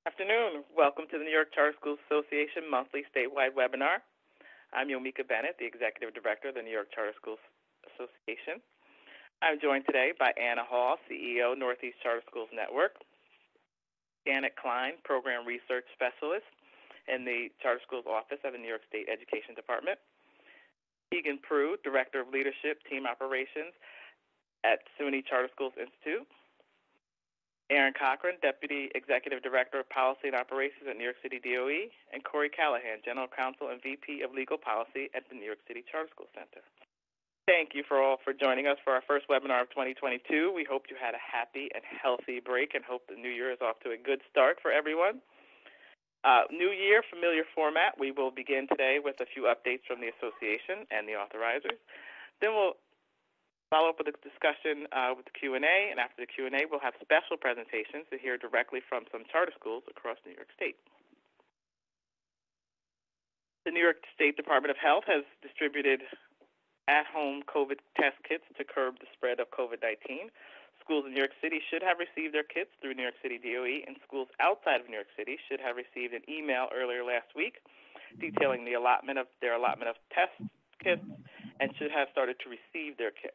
Afternoon. Welcome to the New York Charter Schools Association monthly statewide webinar. I'm Yomika Bennett, the Executive Director of the New York Charter Schools Association. I'm joined today by Anna Hall, CEO, Northeast Charter Schools Network, Janet Klein, Program Research Specialist in the Charter Schools Office of the New York State Education Department, Keegan Prue, Director of Leadership Team Operations at Suny Charter Schools Institute, Aaron Cochran, Deputy Executive Director of Policy and Operations at New York City DOE, and Corey Callahan, General Counsel and VP of Legal Policy at the New York City Charter School Center. Thank you all for joining us for our first webinar of 2022. We hope you had a happy and healthy break and hope the new year is off to a good start for everyone. New year, familiar format. We will begin today with a few updates from the association and the authorizers. Then we'll follow up with a discussion with the Q&A, and after the Q&A, we'll have special presentations to hear directly from some charter schools across New York State. The New York State Department of Health has distributed at-home COVID test kits to curb the spread of COVID-19. Schools in New York City should have received their kits through New York City DOE, and schools outside of New York City should have received an email earlier last week detailing their allotment of test kits and should have started to receive their kits.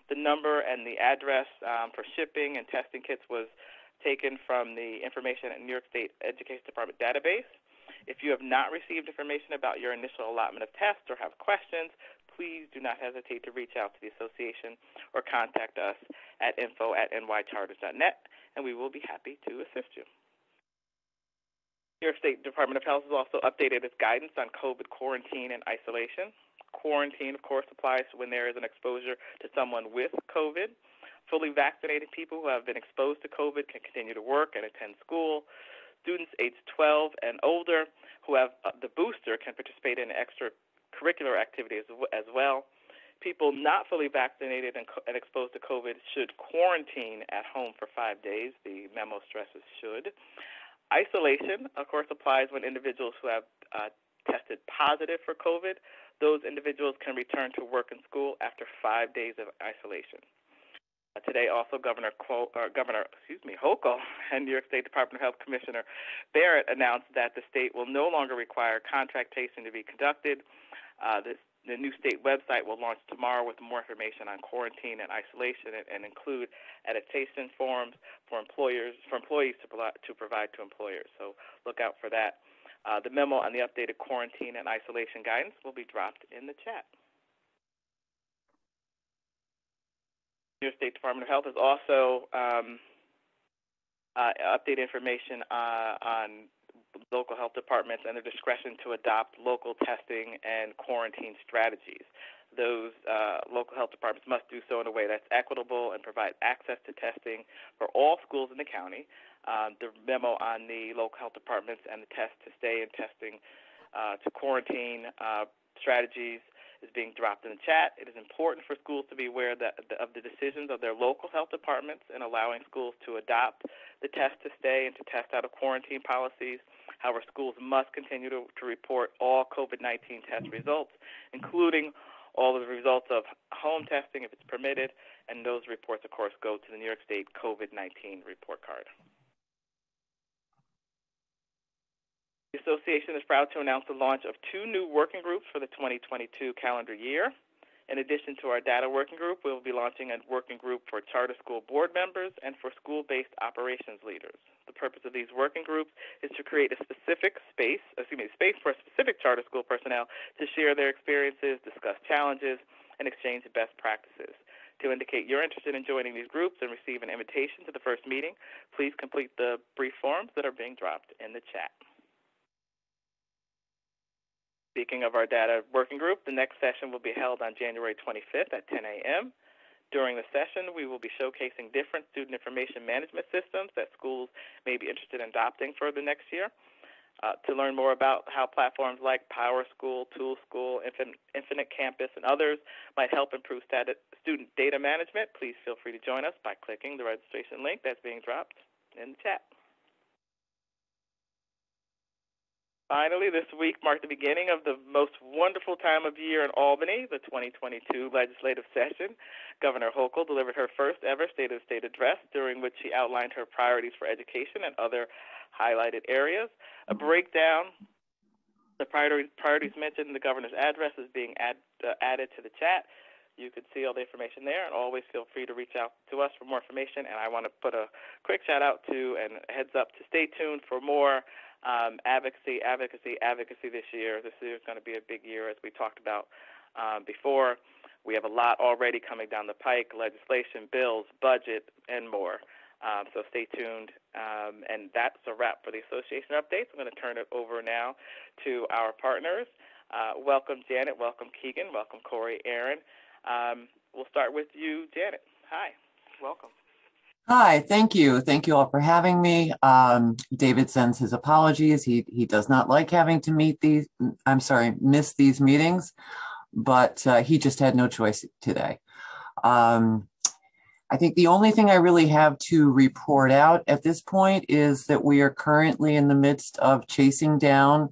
The number and the address for shipping and testing kits was taken from the information at New York State Education Department database. If you have not received information about your initial allotment of tests or have questions, please do not hesitate to reach out to the association or contact us at info@nycharters.net, and we will be happy to assist you. New York State Department of Health has also updated its guidance on COVID quarantine and isolation. Quarantine, of course, applies when there is an exposure to someone with COVID. Fully vaccinated people who have been exposed to COVID can continue to work and attend school. Students aged 12 and older who have the booster can participate in extracurricular activities as well. People not fully vaccinated and exposed to COVID should quarantine at home for 5 days. The memo stresses should. Isolation, of course, applies when individuals who have tested positive for COVID. Those individuals can return to work and school after 5 days of isolation. Today, also, Governor Hochul and New York State Department of Health Commissioner Barrett announced that the state will no longer require contact tracing to be conducted. The new state website will launch tomorrow with more information on quarantine and isolation and include attestation forms for employees to provide to employers. So look out for that. The memo on the updated quarantine and isolation guidance will be dropped in the chat. New York State Department of Health has also updated information on local health departments and their discretion to adopt local testing and quarantine strategies. Those local health departments must do so in a way that's equitable and provide access to testing for all schools in the county. The memo on the local health departments and the test to stay and testing to quarantine strategies is being dropped in the chat. It is important for schools to be aware of the decisions of their local health departments in allowing schools to adopt the test to stay and to test out of quarantine policies. However, schools must continue to report all COVID-19 test results, including all of the results of home testing if it's permitted, and those reports, of course, go to the New York State COVID-19 report card. The association is proud to announce the launch of 2 new working groups for the 2022 calendar year. In addition to our data working group, we will be launching a working group for charter school board members and for school-based operations leaders. The purpose of these working groups is to create a space for specific charter school personnel to share their experiences, discuss challenges, and exchange best practices. To indicate you're interested in joining these groups and receive an invitation to the first meeting, please complete the brief forms that are being dropped in the chat. Speaking of our data working group, the next session will be held on January 25th at 10 a.m. During the session, we will be showcasing different student information management systems that schools may be interested in adopting for the next year. To learn more about how platforms like PowerSchool, ToolSchool, Infinite Campus, and others might help improve student data management, please feel free to join us by clicking the registration link that's being dropped in the chat. Finally, this week marked the beginning of the most wonderful time of year in Albany, the 2022 legislative session. Governor Hochul delivered her first ever State of the State address, during which she outlined her priorities for education and other highlighted areas. A breakdown, the priorities mentioned in the governor's address is being added to the chat. You can see all the information there, and always feel free to reach out to us for more information. And I want to put a quick shout out to and a heads up to stay tuned for more advocacy this year. This year is going to be a big year, as we talked about before. We have a lot already coming down the pike: legislation, bills, budget, and more. So stay tuned. And that's a wrap for the association updates. I'm going to turn it over now to our partners. Welcome, Janet. Welcome, Keegan. Welcome, Corey, Aaron. We'll start with you, Janet. Hi. Welcome. Hi, thank you. Thank you all for having me. David sends his apologies. He does not like having to miss these meetings, but he just had no choice today. I think the only thing I really have to report out at this point is that we are currently in the midst of chasing down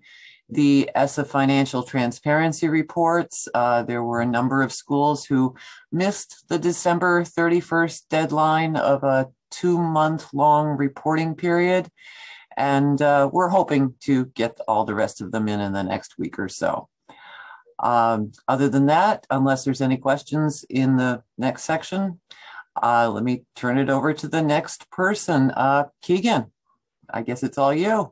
the ESSA financial transparency reports. There were a number of schools who missed the December 31st deadline of a 2-month-long reporting period. And we're hoping to get all the rest of them in the next week or so. Other than that, unless there's any questions in the next section, let me turn it over to the next person. Keegan, I guess it's all you.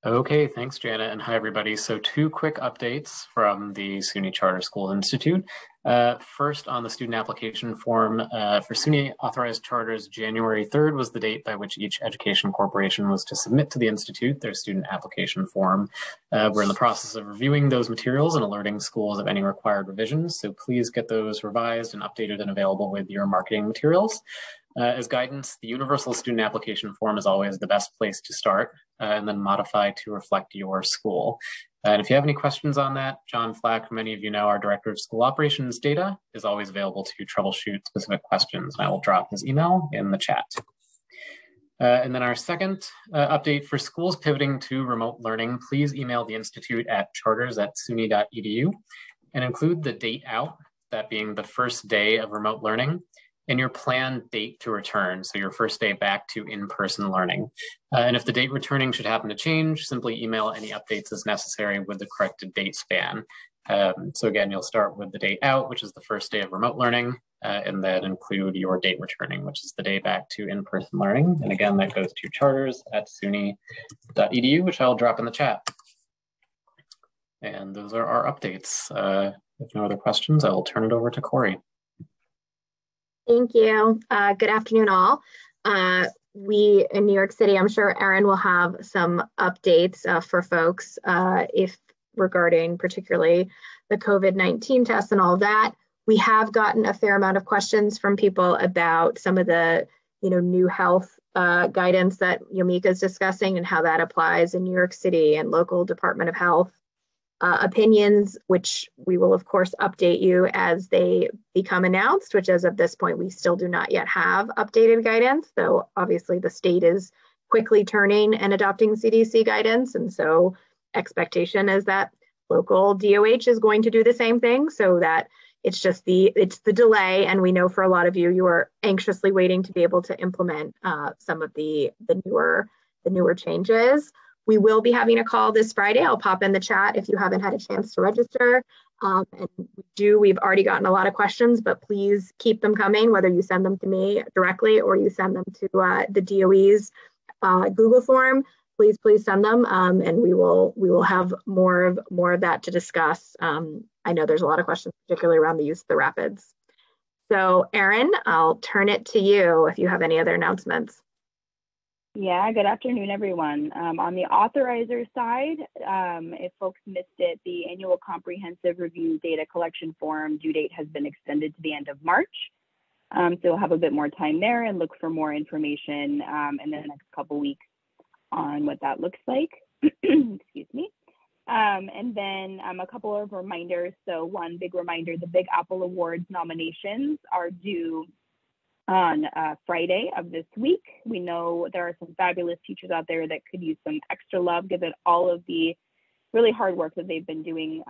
Okay, thanks, Janet, and hi, everybody. So 2 quick updates from the Suny Charter School Institute. First, on the student application form for Suny authorized charters, January 3rd was the date by which each education corporation was to submit to the Institute their student application form. We're in the process of reviewing those materials and alerting schools of any required revisions, so please get those revised and updated and available with your marketing materials. As guidance, the universal student application form is always the best place to start, and then modify to reflect your school. And if you have any questions on that, John Flack, who many of you know, our Director of School Operations Data, is always available to troubleshoot specific questions. And I will drop his email in the chat. And then our second update for schools pivoting to remote learning, please email the Institute at charters@suny.edu and include the date out, that being the first day of remote learning, and your planned date to return, so your first day back to in-person learning. And if the date returning should happen to change, simply email any updates as necessary with the corrected date span. So again, you'll start with the date out, which is the first day of remote learning, and then include your date returning, which is the day back to in-person learning. And again, that goes to charters@suny.edu, which I'll drop in the chat. And those are our updates. If no other questions, I will turn it over to Corey. Thank you. Good afternoon, all. We in New York City, I'm sure Erin will have some updates for folks if regarding particularly the COVID-19 tests and all that. We have gotten a fair amount of questions from people about some of the new health guidance that Yomika is discussing and how that applies in New York City and local Department of Health opinions, which we will of course update you as they become announced, which as of this point, we still do not yet have updated guidance, though obviously the state is quickly turning and adopting CDC guidance. And so expectation is that local DOH is going to do the same thing, so that it's just the delay. And we know for a lot of you are anxiously waiting to be able to implement some of the newer changes. We will be having a call this Friday. I'll pop in the chat if you haven't had a chance to register. And we've already gotten a lot of questions, but please keep them coming, whether you send them to me directly or you send them to the DOE's Google form. Please send them, and we will have more of that to discuss. I know there's a lot of questions, particularly around the use of the rapids. So Erin, I'll turn it to you if you have any other announcements. Yeah, good afternoon, everyone. On the authorizer side, if folks missed it, the annual comprehensive review data collection form due date has been extended to the end of March. So we'll have a bit more time there and look for more information in the next couple weeks on what that looks like. Excuse me. And then a couple of reminders. So one big reminder, the Big Apple Awards nominations are due on Friday of this week. We know there are some fabulous teachers out there that could use some extra love given all of the really hard work that they've been doing.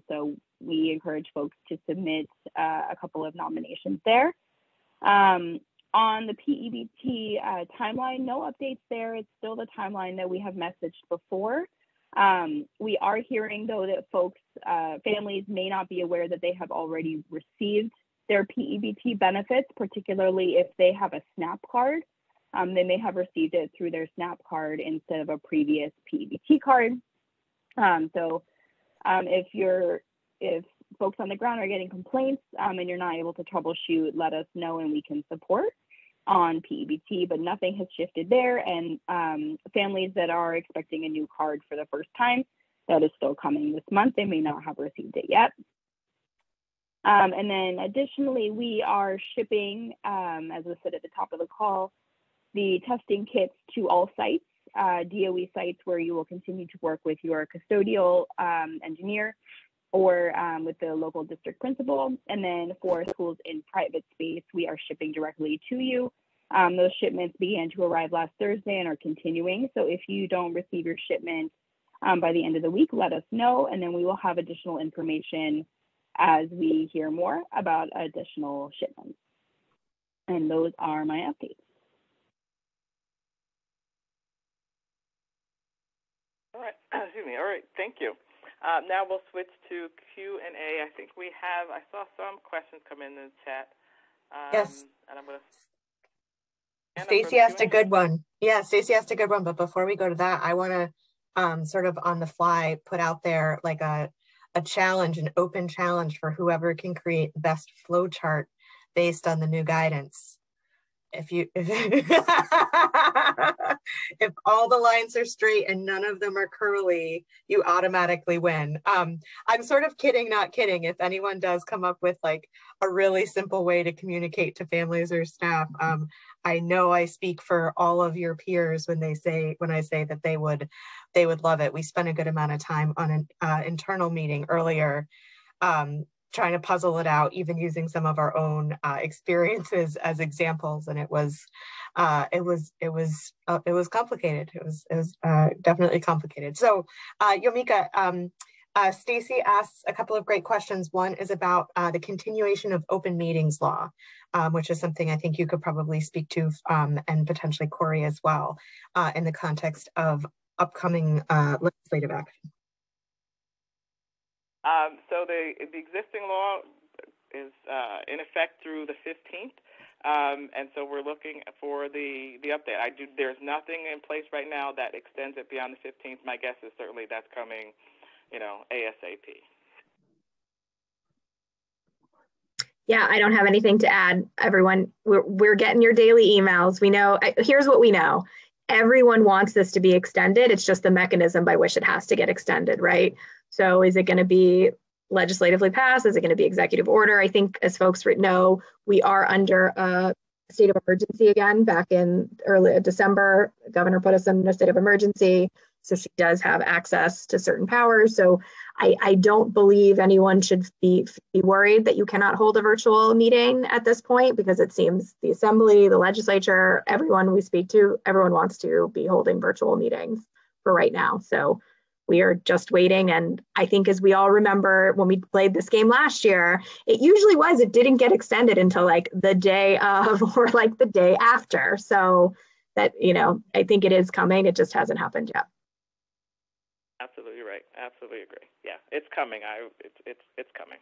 So we encourage folks to submit a couple of nominations there. On the PEBT timeline, no updates there. It's still the timeline that we have messaged before. We are hearing, though, that folks, families may not be aware that they have already received their PEBT benefits, particularly if they have a SNAP card. They may have received it through their SNAP card instead of a previous PEBT card. If folks on the ground are getting complaints and you're not able to troubleshoot, let us know and we can support on PEBT, but nothing has shifted there. And families that are expecting a new card for the first time, that is still coming this month. They may not have received it yet. And then additionally, we are shipping, as was said at the top of the call, the testing kits to all sites, DOE sites where you will continue to work with your custodial engineer or with the local district principal. And then for schools in private space, we are shipping directly to you. Those shipments began to arrive last Thursday and are continuing. So if you don't receive your shipment by the end of the week, let us know, and then we will have additional information as we hear more about additional shipments. And those are my updates. All right, excuse me. All right, thank you. Now we'll switch to Q&A. I think I saw some questions come in the chat. Yes. And I'm going to. Stacy asked a good one. Yeah, Stacy asked a good one. But before we go to that, I want to sort of on the fly put out there like a challenge, an open challenge for whoever can create the best flow chart based on the new guidance. If all the lines are straight and none of them are curly, you automatically win. I'm sort of kidding, not kidding. If anyone does come up with like a really simple way to communicate to families or staff, I know I speak for all of your peers when I say that they would love it. We spent a good amount of time on an internal meeting earlier, trying to puzzle it out, even using some of our own experiences as examples, and it was complicated. It was definitely complicated. So, Yomika, Stacy asks a couple of great questions. One is about the continuation of open meetings law, which is something I think you could probably speak to, and potentially Corey as well, in the context of upcoming legislative action. So the existing law is in effect through the 15th, and so we're looking for the update. There's nothing in place right now that extends it beyond the 15th. My guess is certainly that's coming, ASAP. Yeah, I don't have anything to add. Everyone, we're getting your daily emails. We know, here's what we know. Everyone wants this to be extended. It's just the mechanism by which it has to get extended, right? So is it going to be legislatively passed? Is it going to be executive order? I think as folks know, we are under a state of emergency again. Back in early December, the governor put us in a state of emergency. So she does have access to certain powers. So I don't believe anyone should be worried that you cannot hold a virtual meeting at this point, because it seems the assembly, the legislature, everyone we speak to, everyone wants to be holding virtual meetings for right now. So we are just waiting. And I think, as we all remember, when we played this game last year, it usually was, it didn't get extended until like the day of or like the day after. So that, I think it is coming. It just hasn't happened yet. Absolutely right. Absolutely agree. Yeah, it's coming. It's coming.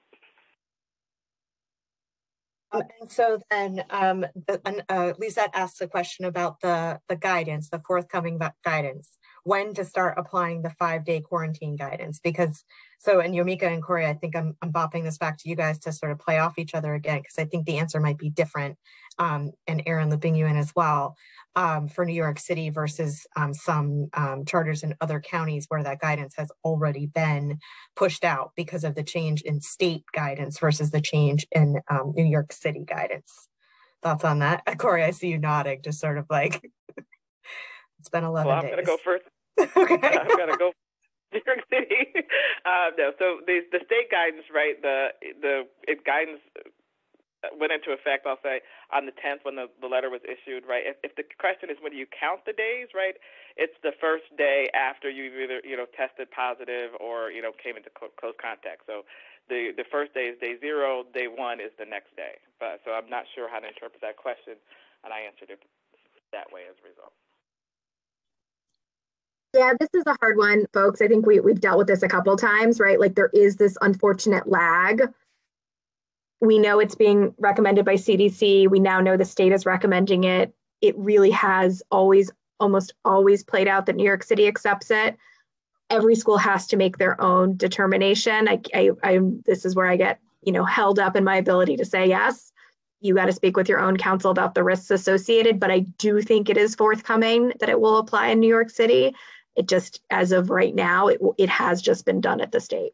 And so then Lisette asks a question about the guidance, the forthcoming guidance, when to start applying the 5-day quarantine guidance. Because and Yomika and Corey, I think I'm bopping this back to you guys to sort of play off each other again, because I think the answer might be different, and Aaron looping you in as well, for New York City versus some charters in other counties where that guidance has already been pushed out because of the change in state guidance versus the change in New York City guidance. Thoughts on that? Corey, I see you nodding, just sort of like, it's been 11 days. Well, I'm going to go first. Okay. I'm going to go New York City. No, so the state guidance, right? The guidance went into effect, I'll say, on the 10th when the letter was issued, right? If the question is when do you count the days, right, it's the first day after you've either, tested positive or, came into close contact. So the first day is day 0, day 1 is the next day. But so I'm not sure how to interpret that question, and I answered it that way as a result. Yeah, this is a hard one, folks. I think we've dealt with this a couple times, right? Like there is this unfortunate lag. We know it's being recommended by CDC. We now know the state is recommending it. It really has almost always played out that New York City accepts it. Every school has to make their own determination. This is where I get, held up in my ability to say yes. You got to speak with your own counsel about the risks associated, but I do think it is forthcoming that it will apply in New York City. It just, as of right now, it has just been done at the state.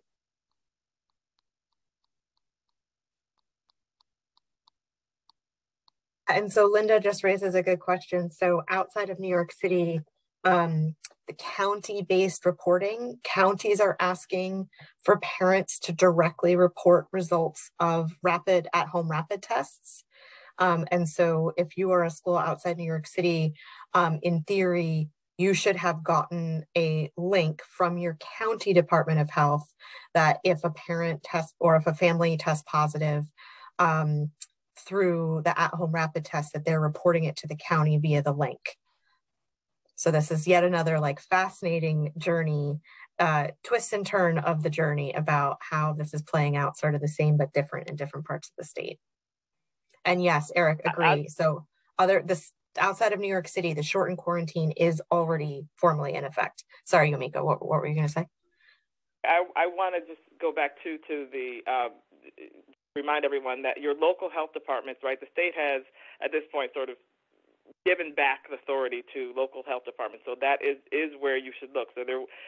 And so Linda just raises a good question. So outside of New York City, the county-based reporting, counties are asking for parents to directly report results of at-home rapid tests. And so if you are a school outside New York City, in theory, you should have gotten a link from your county Department of Health that if a parent tests or if a family tests positive through the at-home rapid test, that they're reporting it to the county via the link. So this is yet another fascinating journey, twist and turn of the journey about how this is playing out, sort of the same but different in different parts of the state. And yes, Eric, agree. So outside of New York City, the shortened quarantine is already formally in effect. Sorry, Yumiko, what were you going to say? I want to just go back to the remind everyone that your local health departments, right? The state has at this point sort of given back authority to local health departments, so that is where you should look. So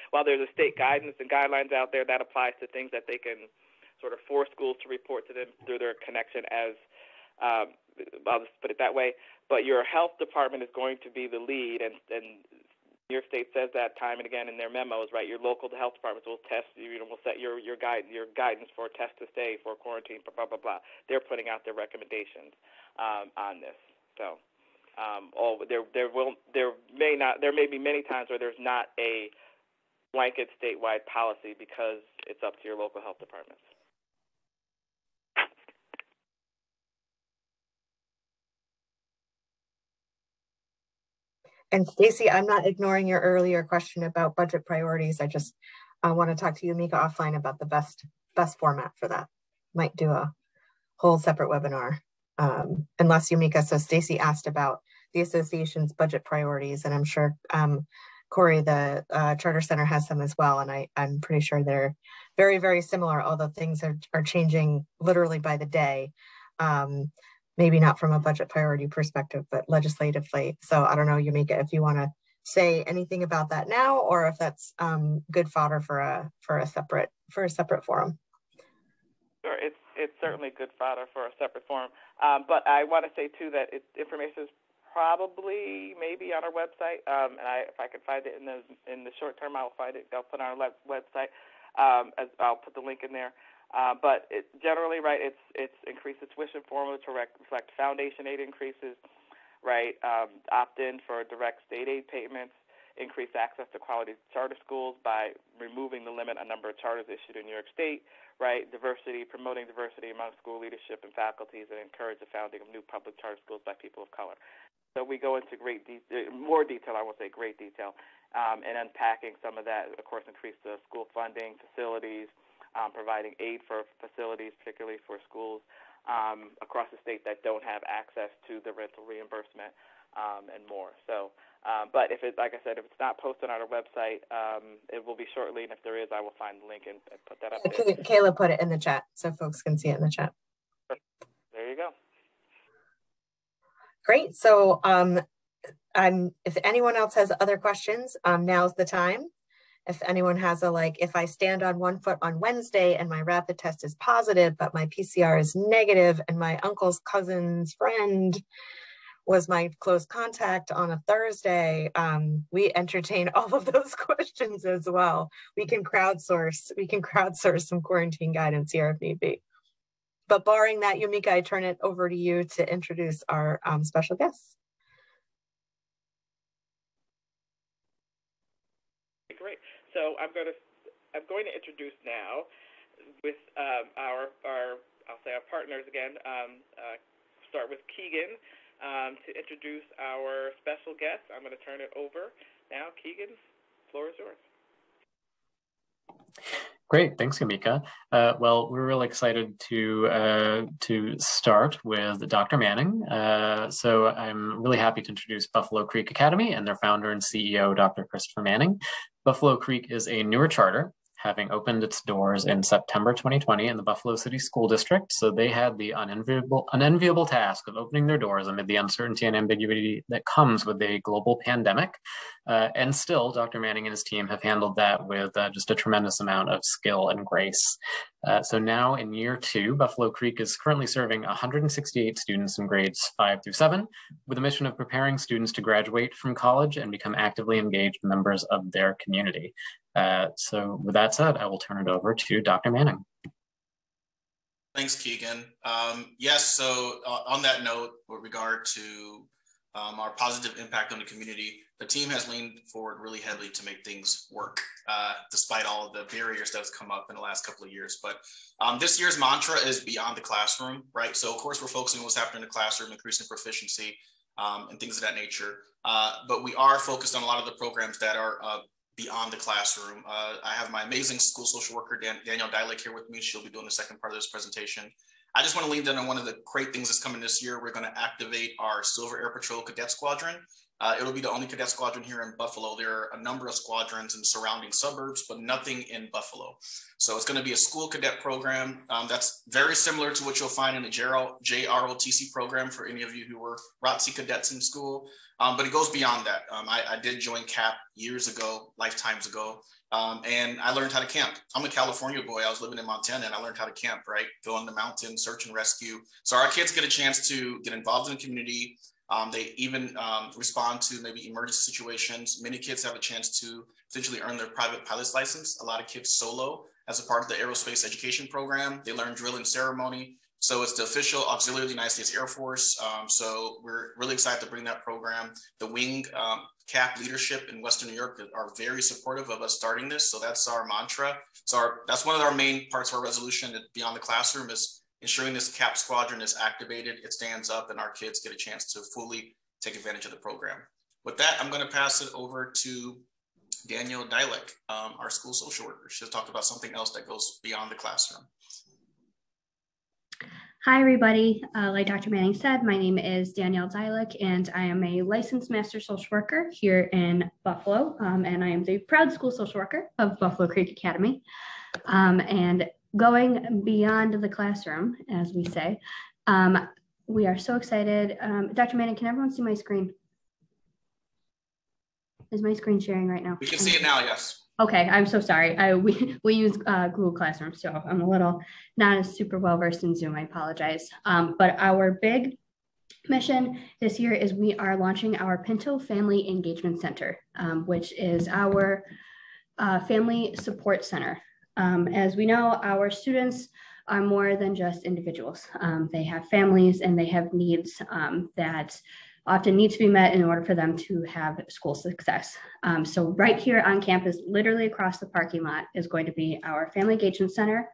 while there's a state guidance and guidelines out there, that applies to things that they can sort of force schools to report to them through their connection as. I'll just put it that way. But your health department is going to be the lead, and New York State says that time and again in their memos, right? Your local health departments will test, will set your guidance for test to stay, for quarantine, blah blah blah. They're putting out their recommendations on this. So, there may be many times where there's not a blanket statewide policy because it's up to your local health departments. And Stacy, I'm not ignoring your earlier question about budget priorities. I just want to talk to Yumiko offline about the best format for that. Might do a whole separate webinar, unless Yumiko. So Stacy asked about the association's budget priorities, and I'm sure Corey, the Charter Center, has some as well. And I'm pretty sure they're very, very similar, although things are changing literally by the day. Maybe not from a budget priority perspective, but legislatively. So I don't know, Yumika, if you want to say anything about that now, or if that's good fodder for a separate forum. Sure, it's certainly good fodder for a separate forum. But I want to say too that information is probably maybe on our website, and if I can find it in the short term, I'll find it. I'll put it on our website. I'll put the link in there. But generally, right, it's increased the tuition formula to reflect foundation aid increases, right, opt-in for direct state aid payments, increased access to quality charter schools by removing the limit on number of charters issued in New York State, right, promoting diversity among school leadership and faculties, and encourage the founding of new public charter schools by people of color. So we go into more detail, I won't say great detail, and unpacking some of that. Of course, increase the school funding, facilities, providing aid for facilities, particularly for schools across the state that don't have access to the rental reimbursement, and more. So, but like I said, if it's not posted on our website, it will be shortly, and if there is, I will find the link and put that up there. Kayla put it in the chat, so folks can see it in the chat. There you go. Great. So, if anyone else has other questions, now's the time. If anyone has if I stand on one foot on Wednesday and my rapid test is positive, but my PCR is negative, and my uncle's cousin's friend was my close contact on a Thursday, we entertain all of those questions as well. We can crowdsource some quarantine guidance here if need be. But barring that, Yumika, I turn it over to you to introduce our special guests. Great. So I'm going to introduce now with our partners again. Start with Keegan to introduce our special guest. I'm going to turn it over now. Keegan, the floor is yours. Great, thanks, Yumika. Well, we're really excited to start with Dr. Manning. So I'm really happy to introduce Buffalo Creek Academy and their founder and CEO, Dr. Christopher Manning. Buffalo Creek is a newer charter, having opened its doors in September 2020 in the Buffalo City School District. So they had the unenviable task of opening their doors amid the uncertainty and ambiguity that comes with a global pandemic. And still, Dr. Manning and his team have handled that with just a tremendous amount of skill and grace. So now in year 2, Buffalo Creek is currently serving 168 students in grades 5 through 7, with a mission of preparing students to graduate from college and become actively engaged members of their community. So with that said, I will turn it over to Dr. Manning. Thanks, Keegan. Yes, so on that note, with regard to our positive impact on the community, the team has leaned forward really heavily to make things work, despite all of the barriers that have come up in the last couple of years. But this year's mantra is beyond the classroom, right? So of course, we're focusing on what's happening in the classroom, increasing proficiency and things of that nature. But we are focused on a lot of the programs that are beyond the classroom. I have my amazing school social worker, Danielle Dylick, here with me. She'll be doing the second part of this presentation. I just want to lean in on one of the great things that's coming this year. We're going to activate our Silver Air Patrol Cadet Squadron. It'll be the only cadet squadron here in Buffalo. There are a number of squadrons in surrounding suburbs, but nothing in Buffalo. So it's going to be a school cadet program that's very similar to what you'll find in the JROTC program for any of you who were ROTC cadets in school. But it goes beyond that. I did join CAP years ago, lifetimes ago, and I learned how to camp. I'm a California boy. I was living in Montana, and I learned how to camp, right? Go on the mountain, search and rescue. So our kids get a chance to get involved in the community. They even respond to maybe emergency situations. Many kids have a chance to potentially earn their private pilot's license. A lot of kids solo as a part of the aerospace education program. They learn drill and ceremony. So it's the official auxiliary of the United States Air Force. So we're really excited to bring that program. The wing CAP leadership in Western New York are very supportive of us starting this. So that's our mantra. So that's one of our main parts of our resolution beyond the classroom is ensuring this CAP squadron is activated, it stands up, and our kids get a chance to fully take advantage of the program. With that, I'm going to pass it over to Danielle Dylick, our school social worker. She'll talk about something else that goes beyond the classroom. Hi, everybody. Like Dr. Manning said, my name is Danielle Dylick, and I am a licensed master social worker here in Buffalo, and I am the proud school social worker of Buffalo Creek Academy. And going beyond the classroom, as we say, we are so excited. Dr. Manning, can everyone see my screen? Is my screen sharing right now? We can see it now, yes. Okay, I'm so sorry. We use Google Classroom, so I'm a little not as super well versed in Zoom. I apologize. But our big mission this year is we are launching our Pinto Family Engagement Center, which is our family support center. As we know, our students are more than just individuals. They have families and they have needs that often need to be met in order for them to have school success. So right here on campus, literally across the parking lot, is going to be our Family Engagement Center.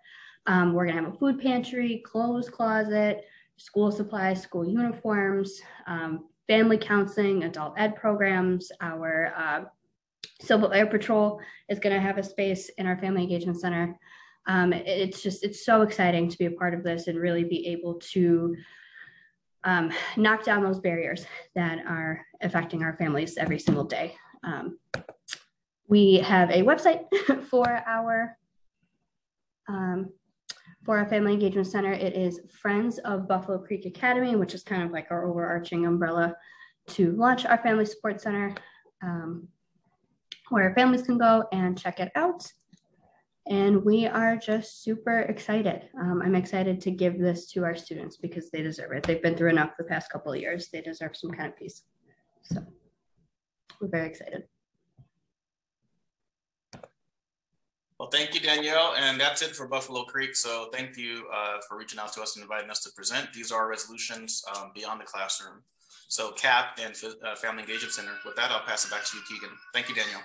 We're gonna have a food pantry, clothes closet, school supplies, school uniforms, family counseling, adult ed programs. Our Civil Air Patrol is gonna have a space in our Family Engagement Center. It's so exciting to be a part of this and really be able to knock down those barriers that are affecting our families every single day. We have a website for our Family Engagement Center. It is Friends of Buffalo Creek Academy, which is kind of like our overarching umbrella to launch our Family Support Center, where families can go and check it out. And we are just super excited. I'm excited to give this to our students because they deserve it. They've been through enough the past couple of years. They deserve some kind of peace. So we're very excited. Well, thank you, Danielle. And that's it for Buffalo Creek. So thank you for reaching out to us and inviting us to present. These are our resolutions beyond the classroom. So CAP and Family Engagement Center. With that, I'll pass it back to you, Keegan. Thank you, Danielle.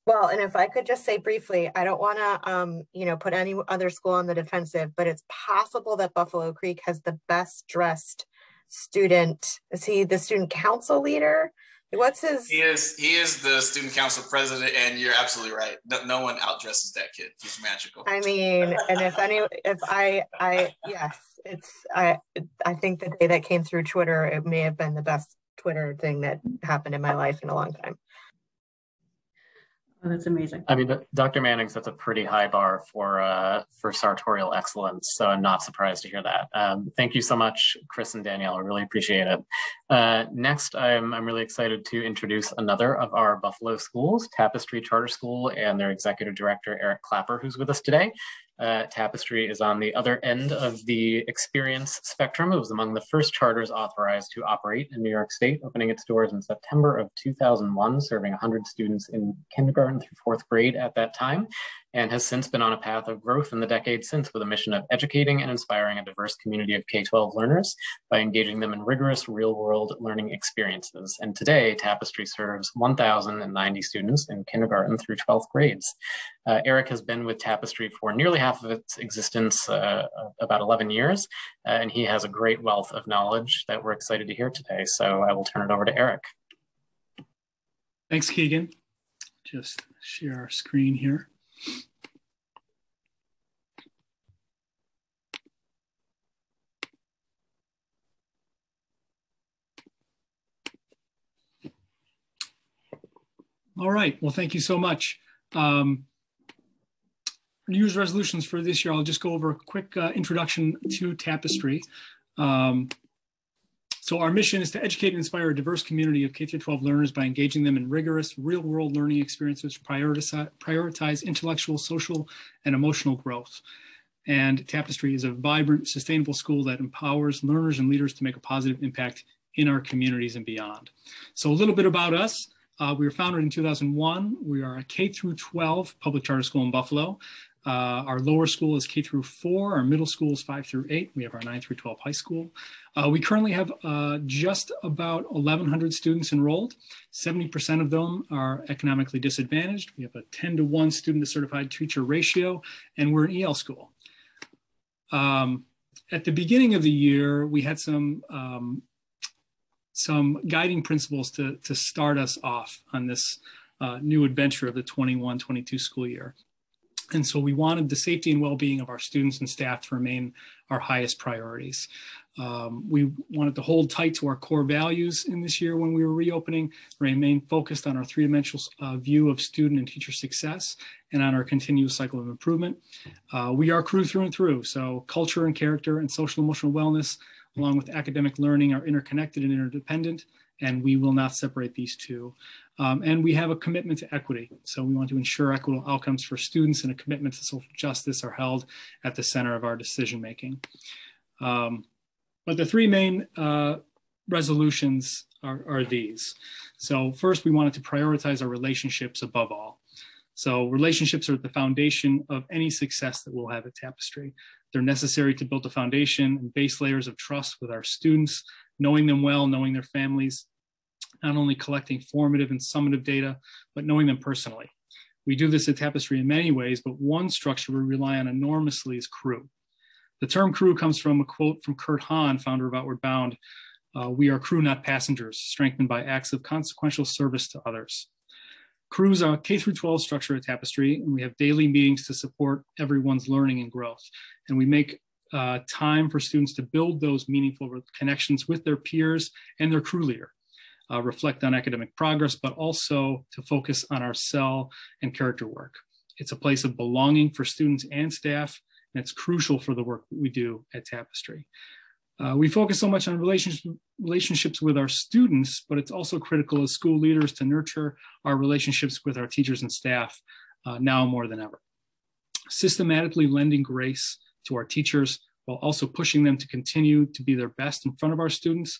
Well, and if I could just say briefly, I don't want to, put any other school on the defensive, but it's possible that Buffalo Creek has the best dressed student. Is he the student council leader? What's his? He is the student council president, and you're absolutely right. No one outdresses that kid. He's magical. I mean, and I think the day that came through Twitter, it may have been the best Twitter thing that happened in my life in a long time. Oh, that's amazing. I mean, Dr. Manning sets a pretty high bar for sartorial excellence, so I'm not surprised to hear that. Thank you so much, Chris and Danielle. I really appreciate it. Next, I'm really excited to introduce another of our Buffalo schools, Tapestry Charter School, and their executive director, Eric Clapper, who's with us today. Tapestry is on the other end of the experience spectrum. It was among the first charters authorized to operate in New York State, opening its doors in September of 2001, serving 100 students in kindergarten through fourth grade at that time, and has since been on a path of growth in the decades since, with a mission of educating and inspiring a diverse community of K-12 learners by engaging them in rigorous real-world learning experiences. And today, Tapestry serves 1,090 students in kindergarten through 12th grades. Eric has been with Tapestry for nearly half of its existence, about 11 years, and he has a great wealth of knowledge that we're excited to hear today. So I will turn it over to Eric. Thanks, Keegan. Just share our screen here. All right, well, thank you so much. New Year's resolutions for this year, I'll just go over a quick introduction to Tapestry. So our mission is to educate and inspire a diverse community of K-12 learners by engaging them in rigorous real-world learning experiences, prioritize intellectual, social, and emotional growth. And Tapestry is a vibrant, sustainable school that empowers learners and leaders to make a positive impact in our communities and beyond. So a little bit about us. We were founded in 2001. We are a K-12 public charter school in Buffalo. Our lower school is K-4. Our middle school is 5-8. We have our 9-12 high school. We currently have just about 1,100 students enrolled. 70% of them are economically disadvantaged. We have a 10-to-1 student to certified teacher ratio, and we're an EL school. At the beginning of the year, we had some guiding principles to start us off on this new adventure of the 21-22 school year. And so we wanted the safety and well-being of our students and staff to remain our highest priorities. We wanted to hold tight to our core values in this year when we were reopening, remain focused on our three-dimensional view of student and teacher success, and on our continuous cycle of improvement. We are crew through and through, so culture and character and social emotional wellness, along with academic learning, are interconnected and interdependent, and we will not separate these two. And we have a commitment to equity. So we want to ensure equitable outcomes for students, and a commitment to social justice are held at the center of our decision-making. But the three main resolutions are these. So first, we wanted to prioritize our relationships above all. So relationships are the foundation of any success that we'll have at Tapestry. They're necessary to build a foundation and base layers of trust with our students, knowing them well, knowing their families, not only collecting formative and summative data, but knowing them personally. We do this at Tapestry in many ways, but one structure we rely on enormously is crew. The term crew comes from a quote from Kurt Hahn, founder of Outward Bound. We are crew, not passengers, strengthened by acts of consequential service to others. Crews are a K-12 structure at Tapestry, and we have daily meetings to support everyone's learning and growth. And we make time for students to build those meaningful connections with their peers and their crew leader, reflect on academic progress, but also to focus on our cell and character work. It's a place of belonging for students and staff, and it's crucial for the work that we do at Tapestry. We focus so much on relationships with our students, but it's also critical as school leaders to nurture our relationships with our teachers and staff now more than ever. Systematically lending grace to our teachers while also pushing them to continue to be their best in front of our students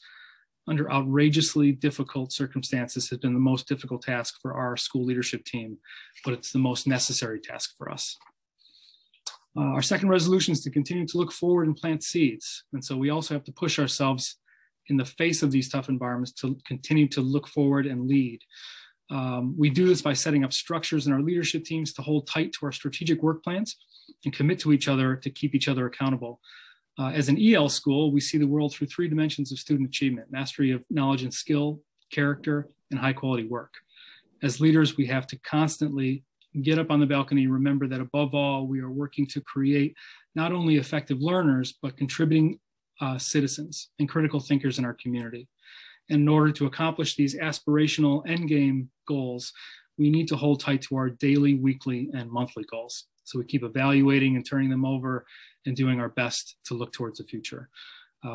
under outrageously difficult circumstances has been the most difficult task for our school leadership team, but it's the most necessary task for us. Our second resolution is to continue to look forward and plant seeds. And so we also have to push ourselves in the face of these tough environments to continue to look forward and lead. We do this by setting up structures in our leadership teams to hold tight to our strategic work plans and commit to each other to keep each other accountable. As an EL school, we see the world through 3 dimensions of student achievement: mastery of knowledge and skill, character, and high quality work. As leaders, we have to constantly get up on the balcony and remember that above all, we are working to create not only effective learners, but contributing citizens and critical thinkers in our community. And in order to accomplish these aspirational endgame goals, we need to hold tight to our daily, weekly, and monthly goals. So we keep evaluating and turning them over and doing our best to look towards the future.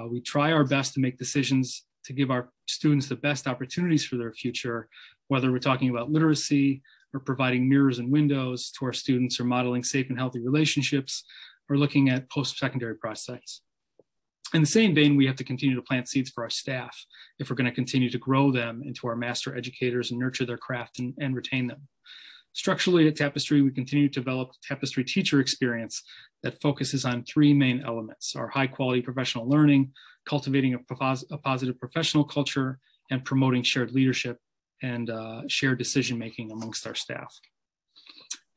We try our best to make decisions to give our students the best opportunities for their future, whether we're talking about literacy or providing mirrors and windows to our students, or modeling safe and healthy relationships, or looking at post-secondary prospects. In the same vein, we have to continue to plant seeds for our staff if we're going to continue to grow them into our master educators and nurture their craft and retain them. Structurally at Tapestry, we continue to develop Tapestry teacher experience that focuses on 3 main elements: our high quality professional learning, cultivating a positive professional culture, and promoting shared leadership and shared decision-making amongst our staff.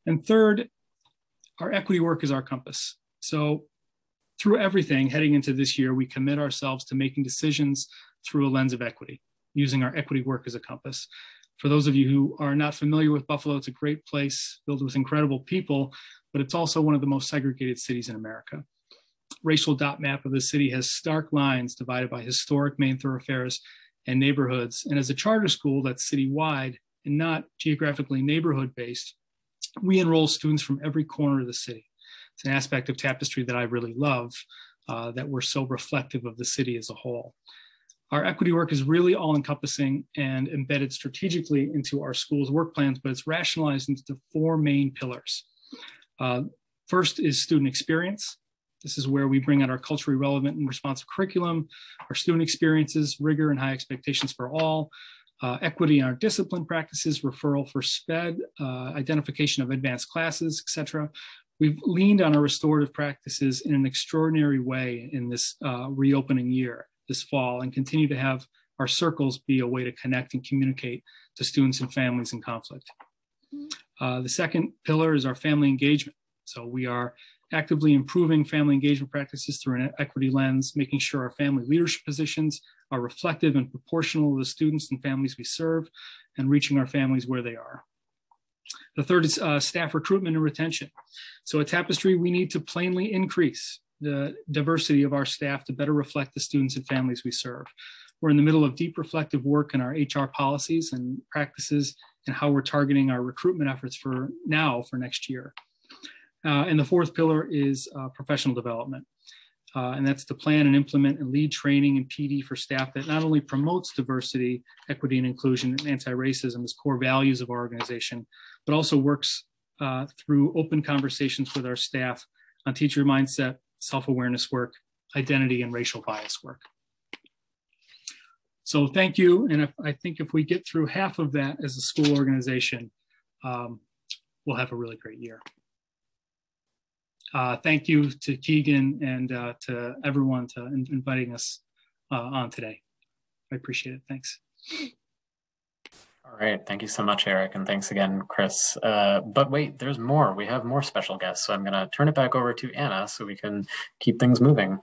And third, our equity work is our compass. So through everything heading into this year, we commit ourselves to making decisions through a lens of equity, using our equity work as a compass. For those of you who are not familiar with Buffalo, it's a great place filled with incredible people, but it's also one of the most segregated cities in America. Racial dot map of the city has stark lines divided by historic main thoroughfares and neighborhoods. And as a charter school that's citywide and not geographically neighborhood-based, we enroll students from every corner of the city. It's an aspect of Tapestry that I really love, that we're so reflective of the city as a whole. Our equity work is really all-encompassing and embedded strategically into our school's work plans, but it's rationalized into 4 main pillars. First is student experience. This is where we bring out our culturally relevant and responsive curriculum, our student experiences, rigor and high expectations for all, equity in our discipline practices, referral for SPED, identification of advanced classes, etc. We've leaned on our restorative practices in an extraordinary way in this reopening year, this fall, and continue to have our circles be a way to connect and communicate to students and families in conflict. The second pillar is our family engagement. So we are actively improving family engagement practices through an equity lens, making sure our family leadership positions are reflective and proportional to the students and families we serve, and reaching our families where they are. The third is staff recruitment and retention. So at Tapestry, we need to plainly increase the diversity of our staff to better reflect the students and families we serve. We're in the middle of deep reflective work in our HR policies and practices and how we're targeting our recruitment efforts for next year. And the fourth pillar is professional development. And that's to plan and implement and lead training and PD for staff that not only promotes diversity, equity, and inclusion and anti-racism as core values of our organization, but also works through open conversations with our staff on teacher mindset, self-awareness work, identity, and racial bias work. So thank you. And I think if we get through half of that as a school organization, we'll have a really great year. Thank you to Keegan and to everyone for inviting us on today. I appreciate it. Thanks. All right. Thank you so much, Eric. And thanks again, Chris. But wait, there's more. We have more special guests. So I'm going to turn it back over to Anna so we can keep things moving.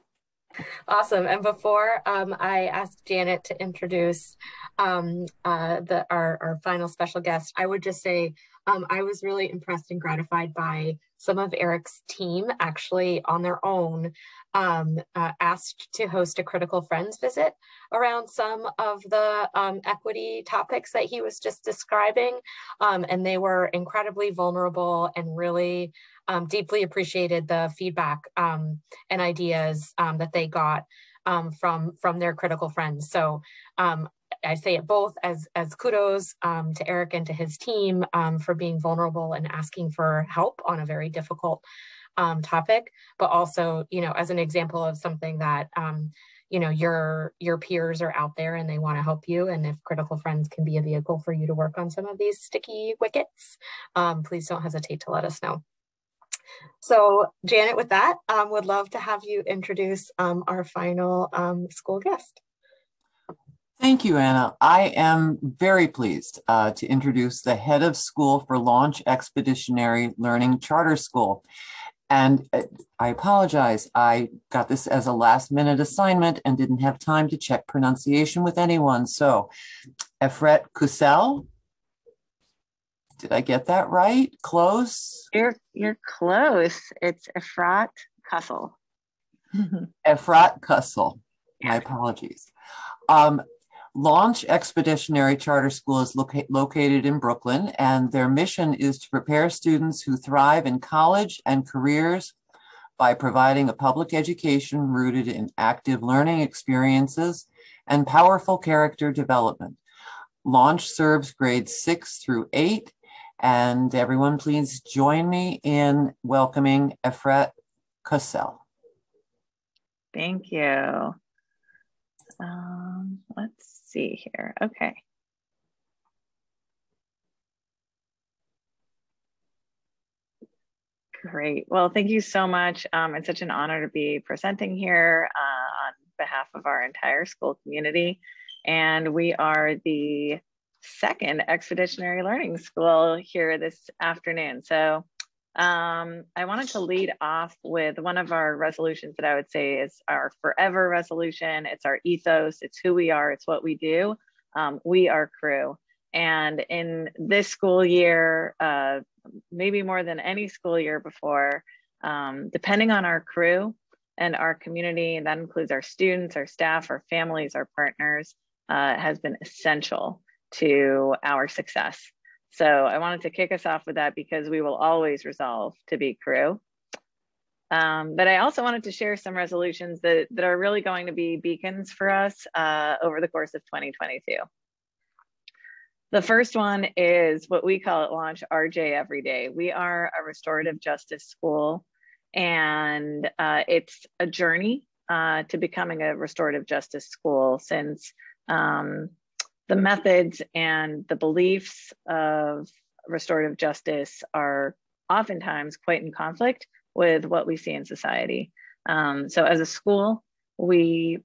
Awesome. And before I ask Janet to introduce our final special guest, I would just say I was really impressed and gratified by some of Eric's team actually on their own asked to host a Critical Friends visit around some of the equity topics that he was just describing. And they were incredibly vulnerable and really deeply appreciated the feedback and ideas that they got from their Critical Friends. So I say it both as kudos to Eric and to his team for being vulnerable and asking for help on a very difficult topic, but also, as an example of something that, your peers are out there and they want to help you. And if Critical Friends can be a vehicle for you to work on some of these sticky wickets, please don't hesitate to let us know. So Janet, with that, would love to have you introduce our final school guest. Thank you, Anna. I am very pleased to introduce the head of school for Launch Expeditionary Learning Charter School. And I apologize, I got this as a last minute assignment and didn't have time to check pronunciation with anyone. So Efrat Cassell, did I get that right? Close? You're close. It's Efrat Cassell. Efrat Cassell. My apologies. Launch Expeditionary Charter School is located in Brooklyn, and their mission is to prepare students who thrive in college and careers by providing a public education rooted in active learning experiences and powerful character development. Launch serves grades 6 through 8, and everyone please join me in welcoming Efrat Cassell. Thank you. Let's see here. Okay. Great. Well, thank you so much. It's such an honor to be presenting here on behalf of our entire school community. And we are the second expeditionary learning school here this afternoon. So I wanted to lead off with one of our resolutions that I would say is our forever resolution. It's our ethos. It's who we are. It's what we do. We are crew. And in this school year, maybe more than any school year before, depending on our crew and our community, and that includes our students, our staff, our families, our partners, has been essential to our success. So I wanted to kick us off with that because we will always resolve to be crew. But I also wanted to share some resolutions that are really going to be beacons for us over the course of 2022. The first one is what we call at Launch RJ Every Day. We are a restorative justice school, and it's a journey to becoming a restorative justice school, since the methods and the beliefs of restorative justice are oftentimes quite in conflict with what we see in society. So as a school, we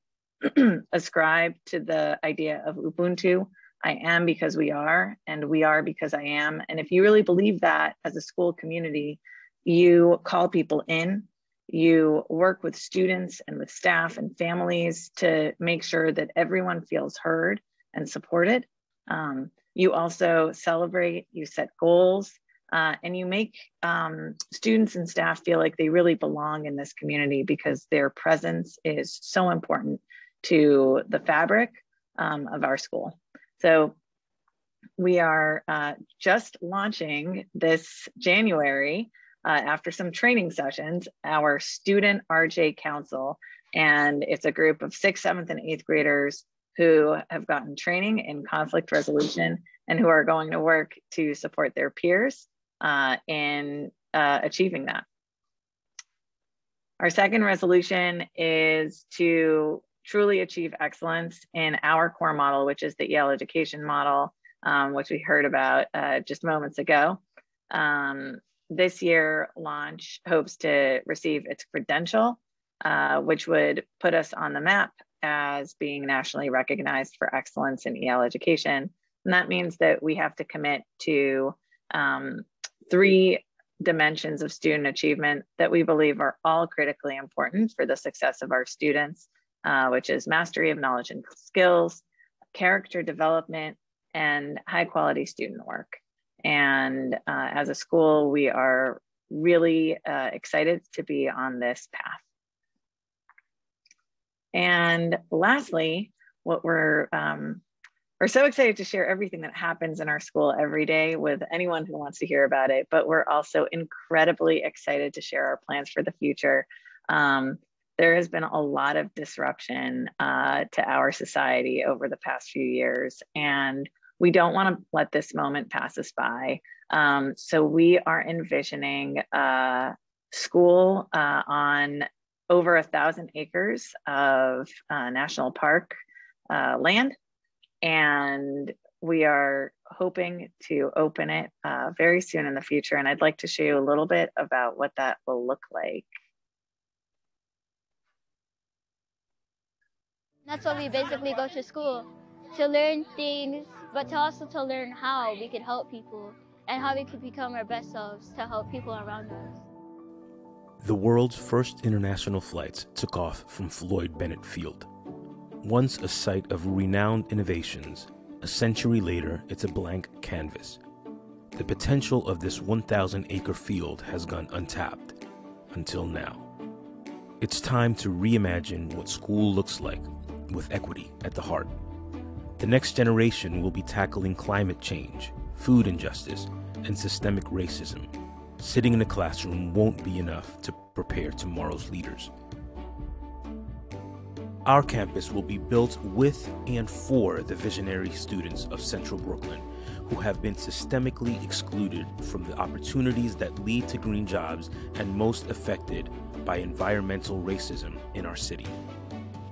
ascribe to the idea of Ubuntu. I am because we are, and we are because I am. And if you really believe that as a school community, you call people in, you work with students and with staff and families to make sure that everyone feels heard and supported. You also celebrate, you set goals, and you make students and staff feel like they really belong in this community because their presence is so important to the fabric of our school. So we are just launching this January, after some training sessions, our Student RJ Council. And it's a group of 6th, 7th, and 8th graders who have gotten training in conflict resolution and who are going to work to support their peers in achieving that. Our second resolution is to truly achieve excellence in our core model, which is the Yale education model, which we heard about just moments ago. This year, Launch hopes to receive its credential, which would put us on the map as being nationally recognized for excellence in EL education. And that means that we have to commit to 3 dimensions of student achievement that we believe are all critically important for the success of our students, which is mastery of knowledge and skills, character development, and high quality student work. And as a school, we are really excited to be on this path. And lastly, what we're so excited to share everything that happens in our school every day with anyone who wants to hear about it, but we're also incredibly excited to share our plans for the future. There has been a lot of disruption to our society over the past few years, and we don't want to let this moment pass us by. So we are envisioning a school on over 1,000 acres of national park land. And we are hoping to open it very soon in the future. And I'd like to show you a little bit about what that will look like. That's why we basically go to school, to learn things, but also to learn how we can help people and how we can become our best selves to help people around us. The world's first international flights took off from Floyd Bennett Field. Once a site of renowned innovations, a century later, it's a blank canvas. The potential of this 1,000-acre field has gone untapped until now. It's time to reimagine what school looks like, with equity at the heart. The next generation will be tackling climate change, food injustice, and systemic racism. Sitting in a classroom won't be enough to prepare tomorrow's leaders. Our campus will be built with and for the visionary students of Central Brooklyn who have been systemically excluded from the opportunities that lead to green jobs and most affected by environmental racism in our city.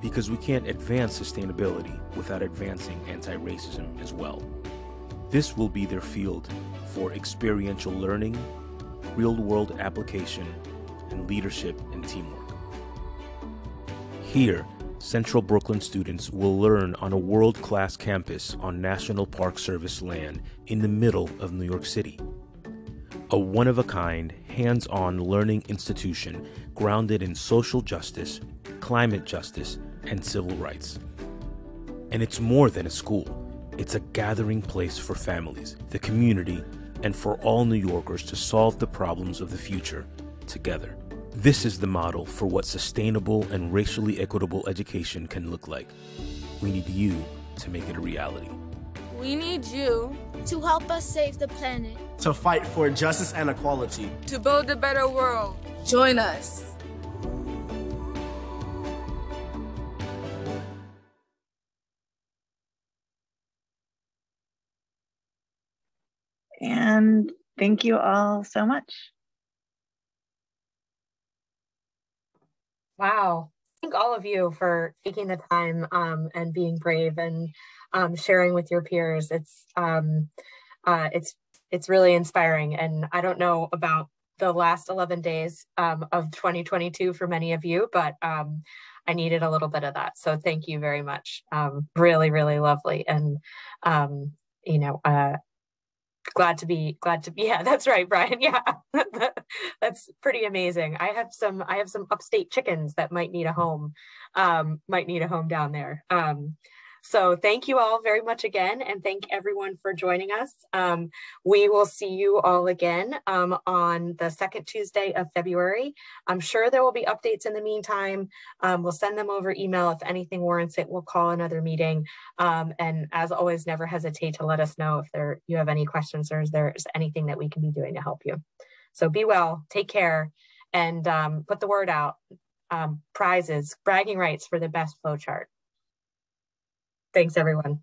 Because we can't advance sustainability without advancing anti-racism as well. This will be their field for experiential learning, real-world application, and leadership and teamwork. Here, Central Brooklyn students will learn on a world-class campus on National Park Service land in the middle of New York City. A one-of-a-kind, hands-on learning institution grounded in social justice, climate justice, and civil rights. And it's more than a school. It's a gathering place for families, the community, and for all New Yorkers to solve the problems of the future together. This is the model for what sustainable and racially equitable education can look like. We need you to make it a reality. We need you to help us save the planet, to fight for justice and equality, to build a better world. Join us. And thank you all so much. Wow. Thank all of you for taking the time and being brave and sharing with your peers. It's really inspiring. And I don't know about the last 11 days of 2022 for many of you, but I needed a little bit of that. So thank you very much. Really, really lovely. And, glad to be, yeah, that's right, Brian. Yeah, that's pretty amazing. I have some upstate chickens that might need a home down there. So thank you all very much again, and thank everyone for joining us. We will see you all again on the second Tuesday of February. I'm sure there will be updates in the meantime. We'll send them over email. If anything warrants it, we'll call another meeting. And as always, never hesitate to let us know if you have any questions or if there's anything that we can be doing to help you. So be well, take care, and put the word out. Prizes, bragging rights for the best flowchart. Thanks, everyone.